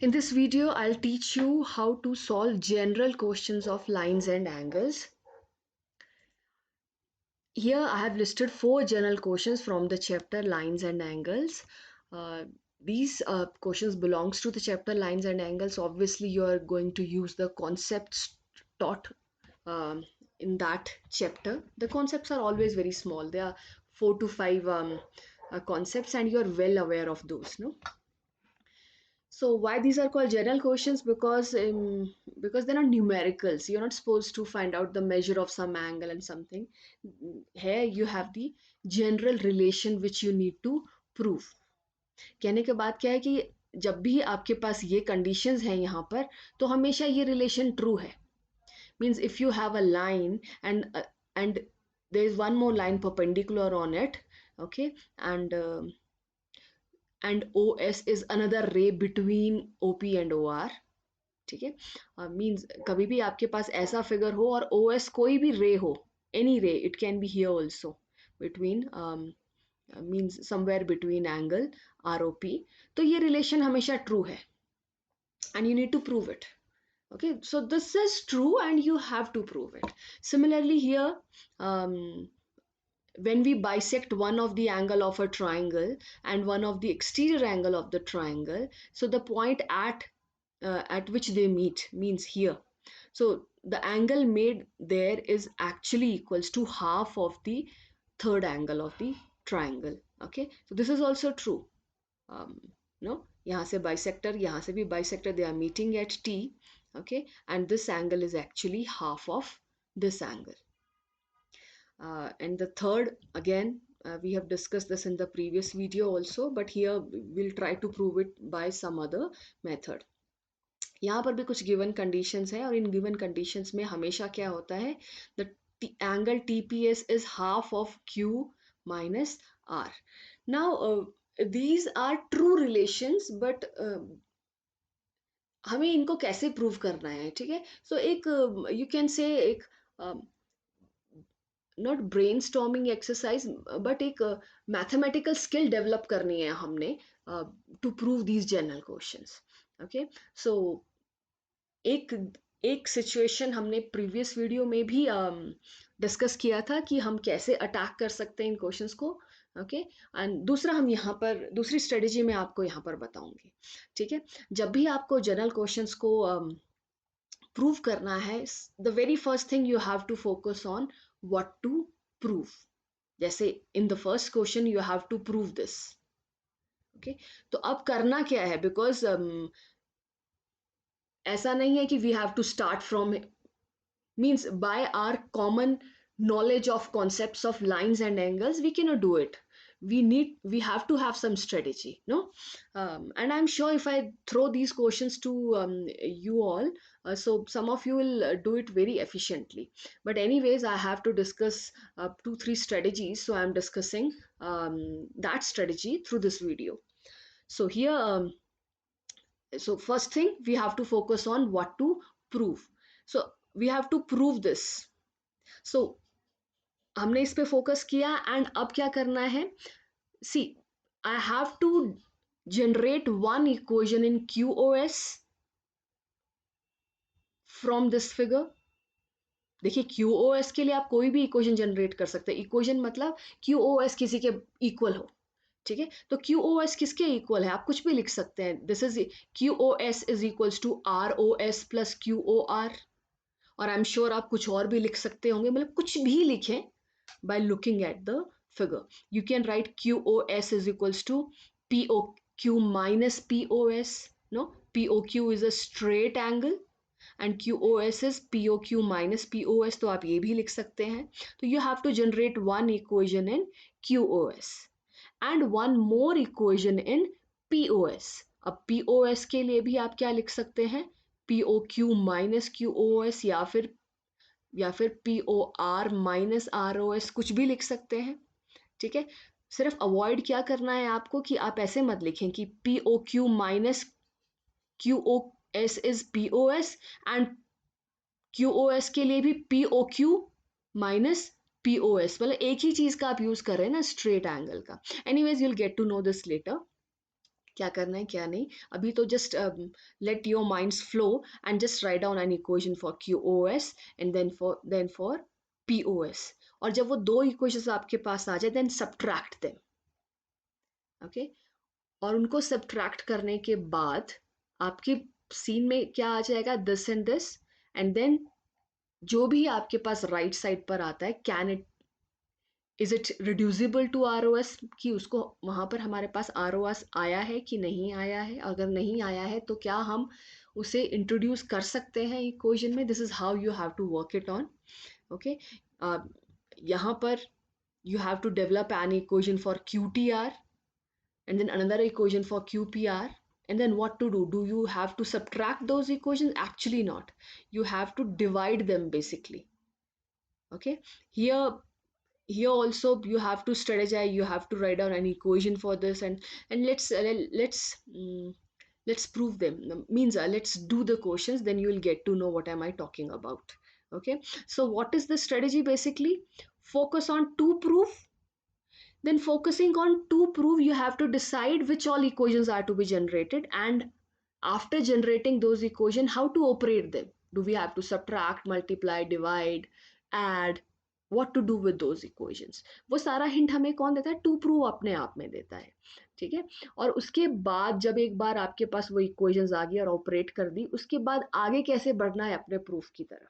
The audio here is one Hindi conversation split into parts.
In this video, I'll teach you how to solve general questions of lines and angles. Here I have listed 4 general questions from the chapter Lines and Angles. These questions belongs to the chapter Lines and Angles. Obviously, you are going to use the concepts taught in that chapter. The concepts are always very small. They are 4 to 5 concepts, and you are well aware of those, no? So why these are called general questions? Because they're not numericals. You're not supposed to find out the measure of some angle and something. Here you have the general relation which you need to prove. कहने के बाद क्या है कि जब भी आपके पास ये conditions हैं यहाँ पर तो हमेशा ये relation true है. Means if you have a line and there is one more line perpendicular on it, okay, and OS is another ray between OP and OR. ठीक है मीन्स कभी भी आपके पास ऐसा फिगर हो और OS कोई भी रे हो, any ray, it can be here also between means somewhere between angle ROP, तो ये रिलेशन हमेशा ट्रू है and you need to prove it. Okay, so this is true and you have to prove it. Similarly here, when we bisect one of the angle of a triangle and one of the exterior angle of the triangle, so the point at which they meet means here, so the angle made there is actually equals to half of the third angle of the triangle. Okay, so this is also true. No, यहाँ से bisector, यहाँ से भी bisector, they are meeting at T. Okay, and this angle is actually half of this angle. And the third, again, we have discussed this in the previous video also, but here we'll try to prove it by some other method. यहाँ पर भी कुछ given conditions है और इन given conditions में हमेशा क्या होता है, the angle TPS is half of Q minus R. Now these are true relations, but हमें इनको कैसे प्रूव करना है, ठीक है. सो एक यू कैन से एक not brainstorming exercise but एक मैथमेटिकल स्किल डेवलप करनी है हमने to prove these general questions. Okay, so एक एक सिचुएशन हमने प्रीवियस वीडियो में भी डिस्कस किया था कि हम कैसे अटैक कर सकते हैं इन क्वेश्चंस को. ओके, एंड दूसरा हम यहाँ पर दूसरी स्ट्रेटेजी में आपको यहाँ पर बताऊंगी. ठीक है, जब भी आपको जनरल क्वेश्चंस को प्रूव करना है, the very first thing you have to focus on what to prove. जैसे in the first question you have to prove this. Okay, तो अब करना क्या है, बिकॉज ऐसा नहीं है कि we have to start from means by our common knowledge of concepts of lines and angles we cannot do it. We have to have some strategy, no. And I'm sure if I throw these questions to you all, so some of you will do it very efficiently, but anyways I have to discuss 2-3 strategies, so I'm discussing that strategy through this video. So here so first thing we have to focus on what to prove. So we have to prove this. So हमने इस पे फोकस किया एंड अब क्या करना है. See, I have to generate one equation in QoS from this figure. देखिए QoS के लिए आप कोई भी इक्वेशन जनरेट कर सकते हैं. इक्वेशन मतलब QoS किसी के इक्वल हो. ठीक है, तो QoS किसके इक्वल है, आप कुछ भी लिख सकते हैं. This is QoS is equals to ROS plus QoR. और आई एम श्योर आप कुछ और भी लिख सकते होंगे, मतलब कुछ भी लिखें by looking at the figure. You can write QoS is equals to POQ minus POS. No, POQ is a straight angle and QoS is POQ minus POS. तो आप ये भी लिख सकते हैं. तो you have to generate one equation in QoS and one more equation in POS. अब POS के लिए भी आप क्या लिख सकते हैं, POQ minus QoS या फिर POR माइनस ROS, कुछ भी लिख सकते हैं. ठीक है, सिर्फ अवॉइड क्या करना है आपको कि आप ऐसे मत लिखें कि POQ minus QoS is POS and QoS के लिए भी POQ माइनस POS, मतलब एक ही चीज का आप यूज कर रहे हैं ना, स्ट्रेट एंगल का. Anyways you will get to know this later. क्या करना है क्या नहीं. अभी तो just let your minds flow and just write down an equation for QoS and then for PoS. और जब वो दो equations आपके पास आ जाए then subtract them. Okay? और उनको subtract करने के बाद आपके सीन में क्या आ जाएगा, this and this, and then जो भी आपके पास राइट साइड पर आता है, can it, is it reducible to R O S, कि उसको वहाँ पर हमारे पास आर ओ एस आया है कि नहीं आया है. अगर नहीं आया है तो क्या हम उसे इंट्रोड्यूस कर सकते हैं इक्वेशन में. This is how you have to work it on. Okay, यहाँ पर you have to develop an equation for QTR and then another equation for QPR. And then what to do? Do you have to subtract those equations? Actually not. You have to divide them basically. Okay, here also you have to strategize, you have to write down an equation for this, and let's prove them. Means let's do the questions, then you will get to know what am I talking about. Okay, so what is the strategy? Basically, focus on to prove. Then focusing on to prove, you have to decide which all equations are to be generated, and after generating those equations, how to operate them. Do we have to subtract, multiply, divide, add, what to do with those equations? वो सारा हिंट हमें कौन देता है? टू प्रूव अपने आप में देता है. ठीक है, और उसके बाद जब एक बार आपके पास वो इक्वेशंस आ गई और ऑपरेट कर दी, उसके बाद आगे कैसे बढ़ना है अपने प्रूफ की तरफ.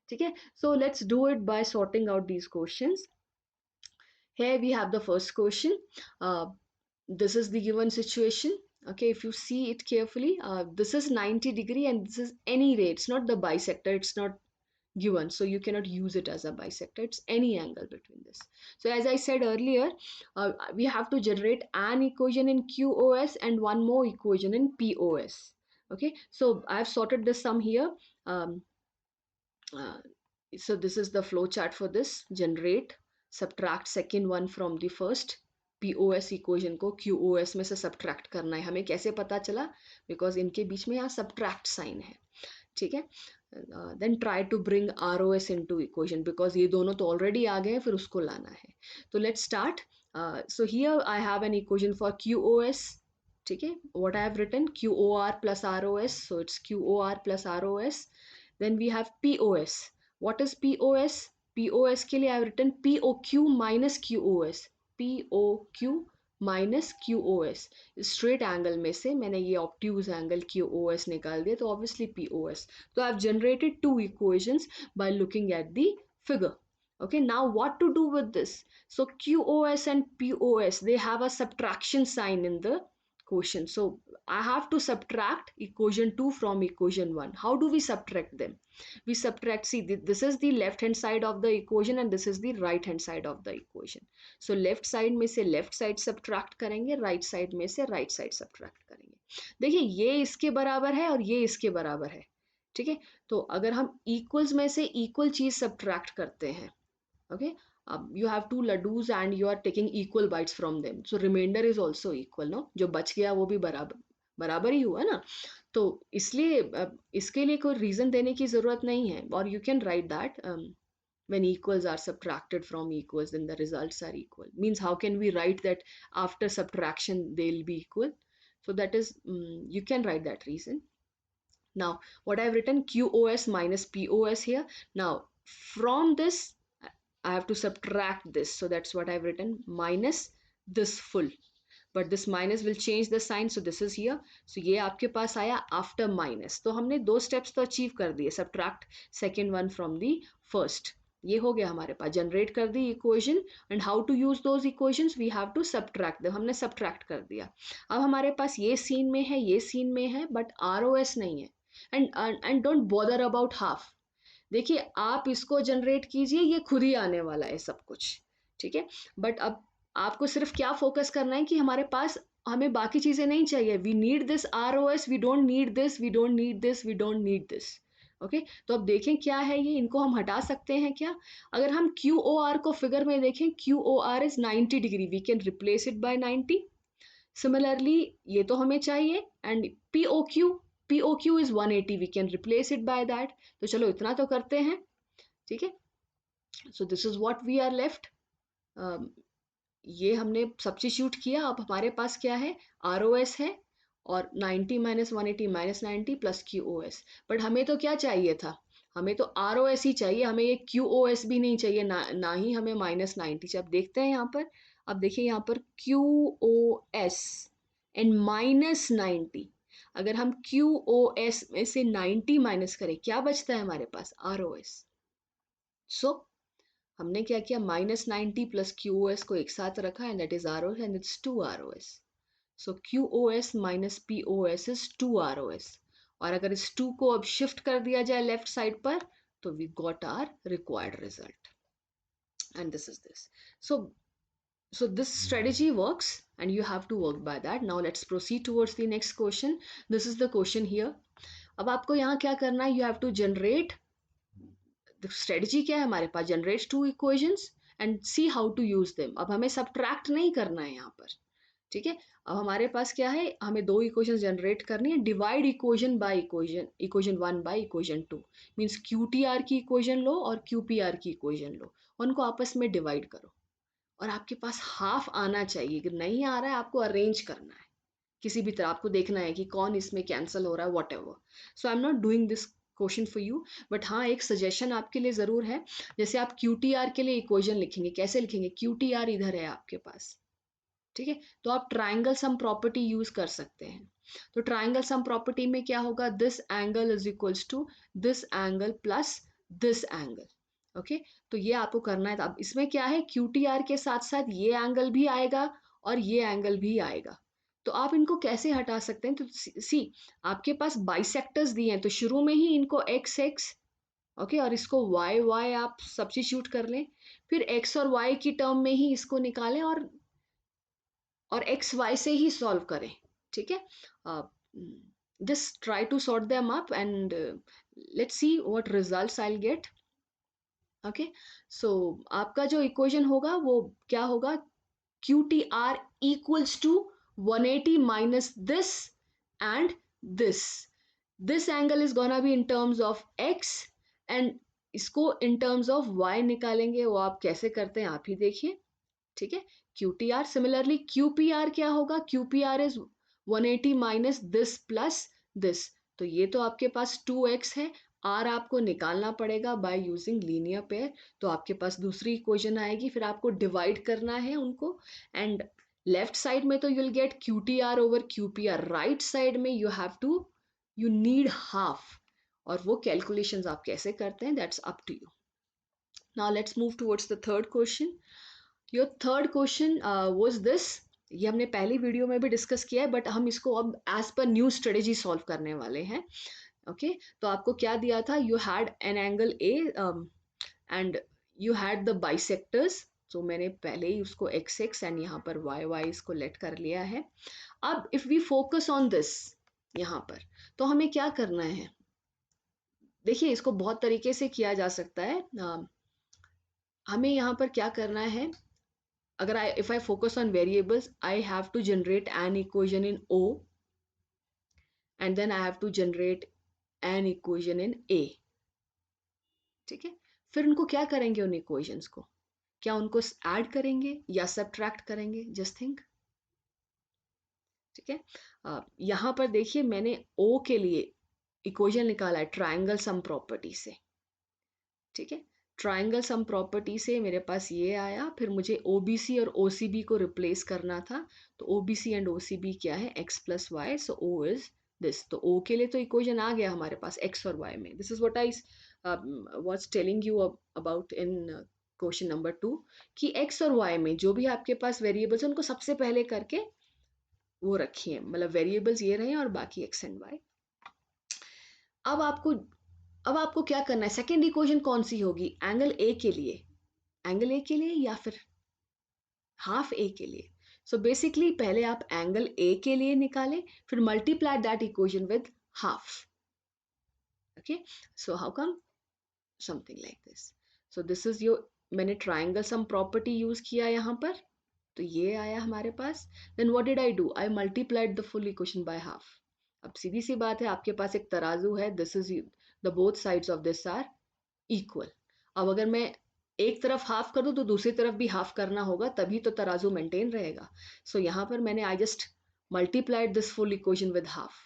ठीक है, so let's do it by sorting out these questions. Here we have the first question. This is the given situation. Okay, if you see it carefully, this is 90° and this is any ray. It's not the bisector. It's not given, so you cannot use it as a bisector. It's any angle between this. So as I said earlier, we have to generate an equation in QoS and one more equation in PoS. Okay, so I have sorted this sum here. So this is the flow chart for this. Generate, subtract second one from the first. PoS equation को QoS में से सब्ट्रैक्ट करना है. हमें कैसे पता चला? बिकॉज इनके बीच में यहाँ सब्ट्रैक्ट साइन है. ठीक है, then try to bring ROS into equation, because ये दोनों तो ऑलरेडी आ गए हैं, फिर उसको लाना है. तो let's start. So here I have an equation for QoS. ठीक है, what I have written, QOR plus ROS, so it's QOR plus ROS. Then we have PoS. What is PoS? PoS के लिए I have written POQ minus QoS. POQ minus QoS. Straight angle में से मैंने ये ऑब्ट्यूज एंगल QoS निकाल दिया, तो ऑब्वियसली PoS. तो I have generated two equations by looking at the figure. Okay, now what to do with this? So QoS and PoS, they have a subtraction sign in the quotient. So I have to subtract equation 2 from equation 1. How do we subtract them? We subtract, see, this is the left hand side of the equation and this is the right hand side of the equation. So left side में से left side subtract करेंगे, right side में से right side subtract करेंगे. देखिए, ये इसके बराबर है और ये इसके बराबर है. ठीक है, तो अगर हम equals में से equal चीज subtract करते हैं, okay, you have two laddus and you are taking equal bites from them, so remainder is also equal, no? जो बच गया वो भी बराबर बराबर ही हुआ ना. तो इसलिए इसके लिए कोई रीजन देने की जरूरत नहीं है. और you can write that when equals are subtracted from equals, then the results are equal. Means how can we write that after subtraction they'll be equal? So that is, you can write that reason. Now what I've written, QoS minus PoS here. Now from this I have to subtract this, so that's what I've written, minus this full, but this minus will change the sign, so this is here. So ये आपके पास आया after minus. तो हमने दो steps तो achieve कर दिए, subtract second one from the first. ये हो गया हमारे पास, generate कर दी equation, and how to use those equations, we have to subtract them. हमने subtract कर दिया. अब हमारे पास ये scene में है, ये scene में है, but ROS नहीं है. And don't bother about half. देखिए, आप इसको जनरेट कीजिए, ये खुद ही आने वाला है सब कुछ. ठीक है, बट अब आपको सिर्फ क्या फोकस करना है कि हमारे पास, हमें बाकी चीजें नहीं चाहिए. We need this ROS, we don't need this, we don't need this, we don't need this. Okay, तो अब देखें क्या है ये, इनको हम हटा सकते हैं क्या? अगर हम QOR को फिगर में देखें, QOR is 90°, we can replace it by 90. Similarly ये तो हमें चाहिए, and POQ is 180, we can replace it by that. तो चलो इतना तो करते हैं. ठीक है, so this is what we are left. ये हमने सब्स्टिट्यूट किया, अब हमारे पास क्या है, ROS है और 90 minus 180 minus 90 plus QoS। But हमें तो क्या चाहिए था, हमें तो ROS ही चाहिए, हमें ये QoS भी नहीं चाहिए, ना ही हमें माइनस 90। अब देखते हैं यहाँ पर, अब देखिए यहाँ पर QoS एंड माइनस 90, अगर हम QoS में से 90 माइनस करें क्या बचता है हमारे पास, ROS। सो हमने क्या किया, माइनस 90 प्लस QoS को एक साथ रखा and that is ROS and it's 2 ROS। So QoS minus PoS is 2 ROS। और अगर इस 2 को अब शिफ्ट कर दिया जाए लेफ्ट साइड पर, तो we got our required result and this is this. So this strategy works and you have to work by that. Now let's proceed towards the next question. This is the question here. अब आपको यहाँ क्या करना है, you have to generate, the strategy क्या है हमारे पास, generate two equations and see how to use them. अब हमें subtract नहीं करना है यहाँ पर, ठीक है। अब हमारे पास क्या है, हमें दो इक्वेशन जनरेट करनी है, divide equation by equation, equation 1 by equation 2, means QTR की इक्वेशन लो और QPR की इक्वेशन लो, उनको आपस में डिवाइड करो और आपके पास हाफ आना चाहिए। अगर नहीं आ रहा है आपको अरेंज करना है किसी भी तरह, आपको देखना है कि कौन इसमें कैंसिल हो रहा है, what ever. So I am not doing this question for you, but हाँ एक सजेशन आपके लिए ज़रूर है। जैसे आप QTR के लिए इक्वेशन लिखेंगे, कैसे लिखेंगे, QTR इधर है आपके पास, ठीक है, तो आप ट्राइंगल सम प्रॉपर्टी यूज कर सकते हैं। तो ट्राइंगल सम प्रॉपर्टी में क्या होगा, this angle is equals to this angle plus this angle. Okay, तो ये आपको करना है। तो अब इसमें क्या है, QTR के साथ साथ ये एंगल भी आएगा और ये एंगल भी आएगा, तो आप इनको कैसे हटा सकते हैं, तो सी आपके पास बाइसेक्टर्स दिए हैं, तो शुरू में ही इनको x x, ओके, और इसको y y आप सब्स्टिट्यूट कर लें, फिर x और y की टर्म में ही इसको निकालें और एक्स वाई से ही सॉल्व करें, ठीक है। Just try to sort them up and let's see what results I will get. Okay, so आपका जो इक्वेशन होगा वो क्या होगा, QTR equals to 180 minus this and this, this angle is gonna be in terms of x and इसको इन टर्म्स ऑफ y निकालेंगे, वो आप कैसे करते हैं आप ही देखिए, ठीक है। QTR सिमिलरली QPR क्या होगा, QPR is 180 minus this plus this, तो ये तो आपके पास 2x है, R आपको निकालना पड़ेगा बाय यूजिंग लीनियर पेयर, तो आपके पास दूसरी इक्वेशन आएगी, फिर आपको डिवाइड करना है उनको एंड लेफ्ट साइड में तो you'll get QTR over QPR, right side में you have to, you need half, और वो कैलकुलेशंस आप कैसे करते हैं that's up to you. Now let's move towards the third question. Your third question was this, ये हमने पहली वीडियो में भी डिस्कस किया है, बट हम इसको अब as per new strategy solve करने वाले हैं। ओके, तो आपको क्या दिया था, you had an angle A and you had the bisectors, तो मैंने पहले ही उसको एक्स एक्स एंड यहाँ पर वाई वाई इसको लेट कर लिया है। अब if we focus on this यहाँ पर, तो हमें क्या करना है, देखिए इसको बहुत तरीके से किया जा सकता है। हमें यहाँ पर क्या करना है, अगर if I focus on variables, I have to generate an equation in O and then I have to generate an equation in A, ठीक है। फिर उनको क्या करेंगे, उन इक्वेशंस को क्या उनको ऐड करेंगे या सब्ट्रैक्ट करेंगे, जस्ट थिंक, ठीक है। यहाँ पर देखिए मैंने O के लिए इक्वेशन निकाला है ट्राइंगल सम प्रॉपर्टी से, ठीक है। ट्राइंगल सम प्रॉपर्टी से मेरे पास ये आया, फिर मुझे OBC और OCB को रिप्लेस करना था, तो OBC एंड OCB क्या है, x plus y, so O is this, तो O के लिए तो इक्वेशन आ गया हमारे पास x और y में। This is what I was telling you about in question number 2, कि x और y में जो भी आपके पास वेरिएबल्स हैं उनको सबसे पहले करके वो रखिए, मतलब वेरिएबल्स ये रहे और बाकी x एंड y। अब आपको क्या करना है, सेकेंड इक्वेशन कौन सी होगी, एंगल ए के लिए, एंगल ए के लिए या फिर हाफ ए के लिए। सो बेसिकली पहले आप एंगल ए के लिए निकालें, फिर multiply that equation with half. Okay, so how come, something like this. So this is your, मैंने ट्राइंगल सम प्रॉपर्टी यूज किया यहाँ पर, तो ये आया हमारे पास। Then what did I do, I multiplied the full equation by half. अब सीधी सी बात है, आपके पास एक तराजू है, this is the both sides of this are equal. अब अगर मैं एक तरफ हाफ कर दो तो दूसरी तरफ भी हाफ करना होगा, तभी तो तराजू मेंटेन रहेगा। सो यहाँ पर मैंने I just multiplied this full equation with half.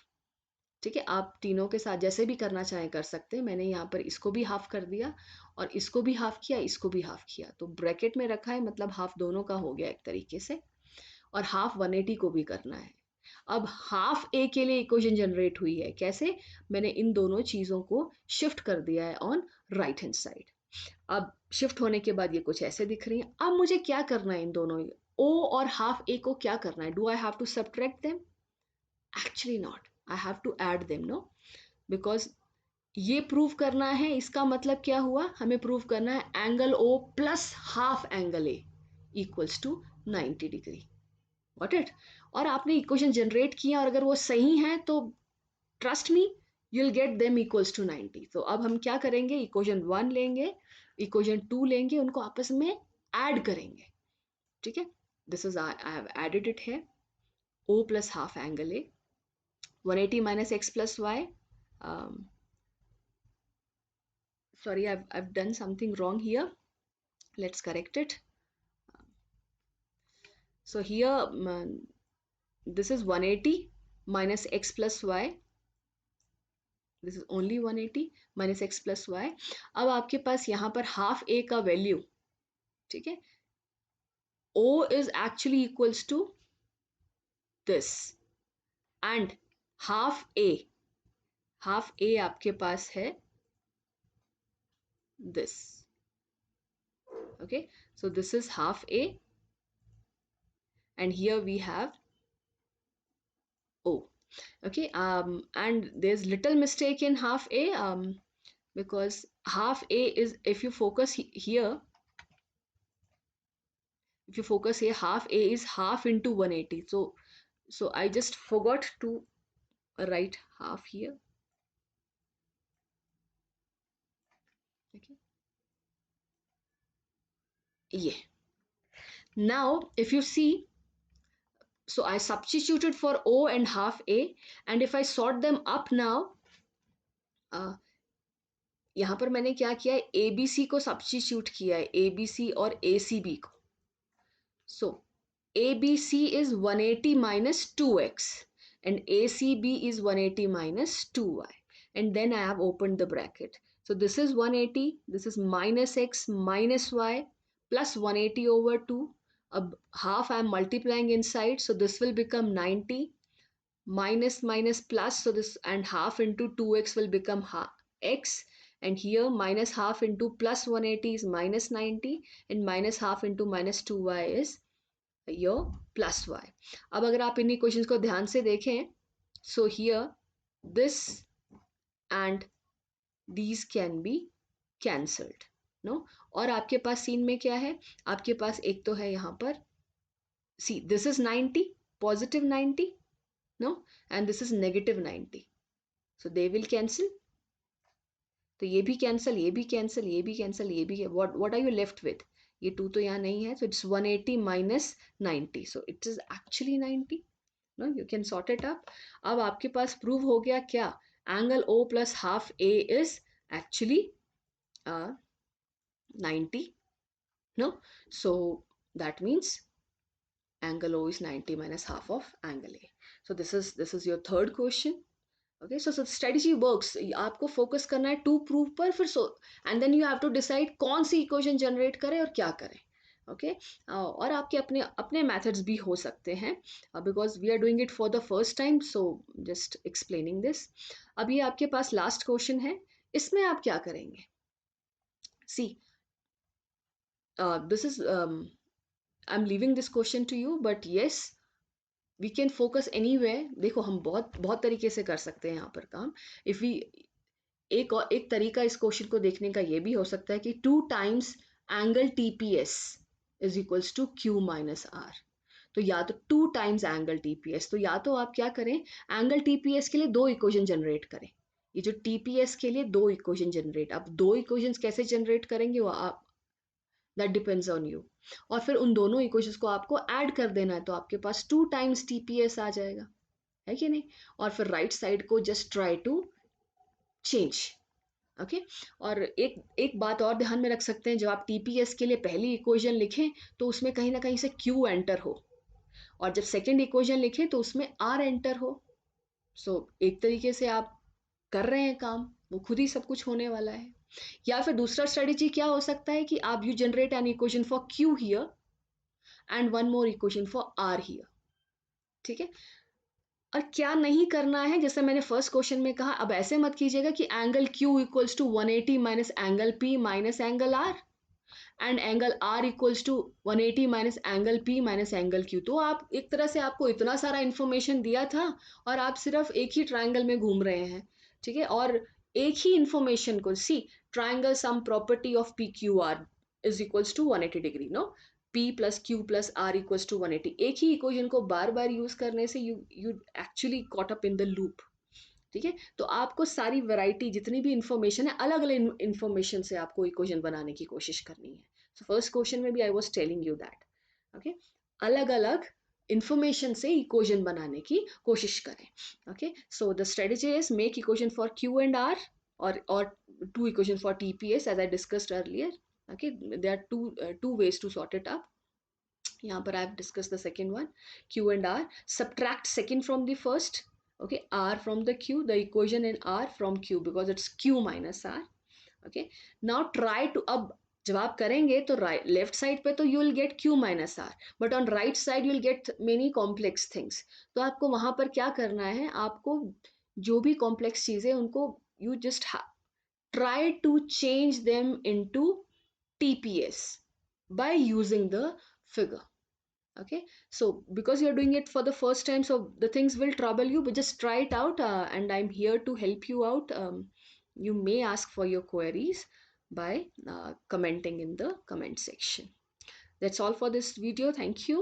ठीक है, आप तीनों के साथ जैसे भी करना चाहें कर सकते हैं। मैंने यहाँ पर इसको भी हाफ कर दिया और इसको भी हाफ किया, इसको भी हाफ किया, तो ब्रैकेट में रखा है, मतलब हाफ दोनों का हो गया एक तरीके से। और हाफ 180 को भी करना है। अब हाफ ए के लिए इक्वेशन जनरेट हुई है, कैसे? मैंने इन दोनों चीज़ों को शिफ्ट कर दिया है ऑन राइट हैंड साइड। अब शिफ्ट होने के बाद ये कुछ ऐसे दिख रही है। अब मुझे क्या करना है इन दोनों ओ और हाफ ए को क्या करना है? Do I have to subtract them? Actually not, I have to add them, no, because ये प्रूव करना है। इसका मतलब क्या हुआ? हमें प्रूव करना है angle O plus half angle A equals to 90 degree. Got it? और आपने इक्वेशन जनरेट किया और अगर वो सही है तो trust me, you'll get them equals to 90। तो अब हम क्या करेंगे? इक्वेशन 1 लेंगे, इक्वेशन 2 लेंगे, उनको आपस में ऐड करेंगे। ठीक है, this is I have added it है। O plus half angle A, 180 minus x plus y, um, sorry, I've done something wrong here, let's correct it. So here this is 180 minus x plus y, this is only 180 minus x plus y। अब आपके पास यहाँ पर हाफ a का वैल्यू, ठीक है, o is actually equals to this and half a आपके पास है this। okay, so this is half a and here we have o। okay, and there's little mistake in half a, because half a is, if you focus here, if you focus here, half a is half into 180, so I just forgot to write half here। okay, yeah, now if you see, so I substituted for o and half a, and if I sort them up now, यहाँ पर मैंने क्या किया है? ए बी सी को सब्स्टिट्यूट किया है, ए बी सी और ए सी बी को। So A B C is 180 minus 2x and ACB is 180 minus 2y, and then I have opened the bracket. So this is 180, this is minus x minus y plus 180 over 2. Ab half I am multiplying inside, so this will become 90 minus minus plus, so this and half into 2x will become x, and here minus half into plus 180 is minus 90, and minus half into minus 2y is your plus y। अब अगर आप इन इक्वेशंस को ध्यान से देखें, so here this and these can be cancelled, no? और आपके पास सीन में क्या है? आपके पास एक तो है यहाँ पर, see this is 90, positive 90, no, and this is negative 90, so they will cancel। तो ये भी कैंसिल, ये भी कैंसिल, ये भी कैंसिल, ये भी, what are you left with? ये 2 तो यहाँ नहीं है, so it's 180 minus 90, so it is actually 90। no, you can sort it up। अब आपके पास प्रूव हो गया क्या? Angle O plus half A is actually 90, no, so that means angle O is 90 minus half of angle A। so this is your third question। okay, so strategy works, आपको फोकस करना है टू प्रूव पर, फिर and then you have to decide कौन सी इक्वेशन जनरेट करें और क्या करें। ओके, और आपके अपने अपने मेथड्स भी हो सकते हैं, because we are doing it for the first time, so just explaining this. अब ये आपके पास लास्ट क्वेश्चन है, इसमें आप क्या करेंगे? See this is I am leaving this question to you, but yes we can focus anywhere. देखो हम बहुत बहुत तरीके से कर सकते हैं यहाँ पर काम। इफ वी एक तरीका इस क्वेश्चन को देखने का ये भी हो सकता है कि 2 times angle TPS is equals to Q minus R। तो या तो 2 टाइम्स एंगल TPS, तो या तो आप क्या करें, एंगल TPS के लिए 2 इक्वेशन जनरेट करें। ये जो TPS के लिए 2 इक्वेशन जनरेट, अब 2 इक्वेशंस कैसे जनरेट करेंगे वो आप, दैट डिपेंड्स ऑन यू। और फिर उन दोनों इक्वेशंस को आपको ऐड कर देना है, तो आपके पास 2 टाइम्स TPS आ जाएगा, है कि नहीं? और फिर राइट साइड को just try to change, okay. और एक बात और ध्यान में रख सकते हैं, जब आप टीपीएस के लिए पहली इक्वेशन लिखें तो उसमें कहीं ना कहीं से क्यू एंटर हो, और जब सेकंड इक्वेशन लिखें तो उसमें आर एंटर हो। सो एक तरीके से आप कर रहे हैं काम, वो खुद ही सब कुछ होने वाला है। या फिर दूसरा स्ट्रेटेजी क्या हो सकता है कि आप you generate an equation for Q here and one more equation for R here. ठीक है। और क्या नहीं करना है, जैसे मैंने फर्स्ट क्वेश्चन में कहा, अब ऐसे मत कीजिएगा कि angle Q equals to 180 minus angle P minus angle R, and angle R equals to 180 minus angle P minus angle Q. तो आप एक तरह से, आपको इतना सारा इंफॉर्मेशन दिया था और आप सिर्फ एक ही ट्रायंगल में घूम रहे हैं। ठीक है। और एक ही इंफॉर्मेशन को, see, triangle sum property of P Q R is equals to 180 degree, no, P plus Q plus R equals to 180। एक ही इक्वेशन को बार बार यूज करने से you actually caught up in the loop. ठीक है। तो आपको सारी वैरायटी, जितनी भी इंफॉर्मेशन है, अलग अलग इंफॉर्मेशन से आपको इक्वेशन बनाने की कोशिश करनी है। सो फर्स्ट क्वेश्चन में भी I was telling you that. Okay. अलग अलग इंफॉर्मेशन से इक्वेशन बनाने की कोशिश करें। Okay. So the strategy is make equation for Q and R, or two equation for TPS as I discussed earlier. Okay, there are two ways to sort it up. यहाँ पर I have discussed the second one, Q and R. Subtract second from the first. Okay, R from the Q, the equation in R from Q, because it's Q minus R. Okay, now try to, अब जब आप करेंगे तो राइट लेफ्ट साइड पे तो you will get Q minus आर, but on right side you will get many complex things. तो आपको वहां पर क्या करना है, आपको जो भी कॉम्प्लेक्स चीजें, उनको you just try to change them into TPS by using the figure. Okay, so because you're doing it for the first time, so the things will trouble you, but just try it out, and I'm here to help you out. You may ask for your queries by commenting in the comment section. That's all for this video. Thank you.